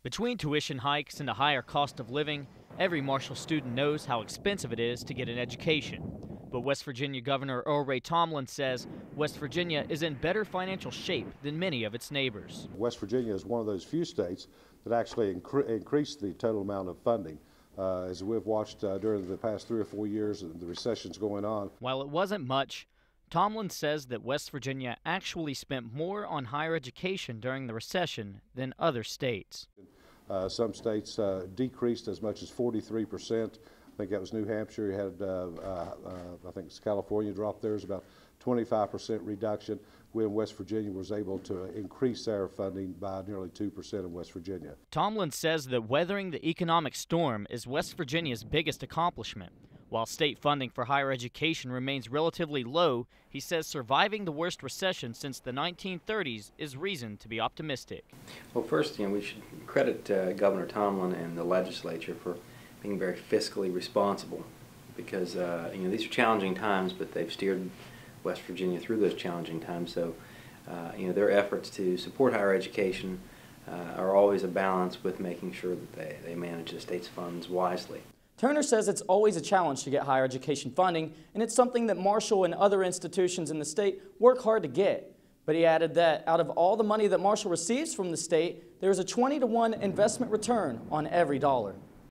Between tuition hikes and a higher cost of living, every Marshall student knows how expensive it is to get an education. But West Virginia Governor Earl Ray Tomblin says West Virginia is in better financial shape than many of its neighbors. West Virginia is one of those few states that actually increased the total amount of funding. As we've watched during the past 3 or 4 years, the recession's going on. While it wasn't much, Tomblin says that West Virginia actually spent more on higher education during the recession than other states. Some states decreased as much as 43%. I think that was New Hampshire. You had, I think California dropped theirs about 25% reduction, when West Virginia was able to increase their funding by nearly 2% in West Virginia. Tomblin says that weathering the economic storm is West Virginia's biggest accomplishment. While state funding for higher education remains relatively low, he says surviving the worst recession since the 1930s is reason to be optimistic. Well, first, we should credit Governor Tomblin and the legislature for being very fiscally responsible, because these are challenging times, but they've steered West Virginia through those challenging times. So, their efforts to support higher education are always a balance with making sure that they manage the state's funds wisely. Turner says it's always a challenge to get higher education funding, and it's something that Marshall and other institutions in the state work hard to get. But he added that out of all the money that Marshall receives from the state, there is a 20-to-1 investment return on every dollar.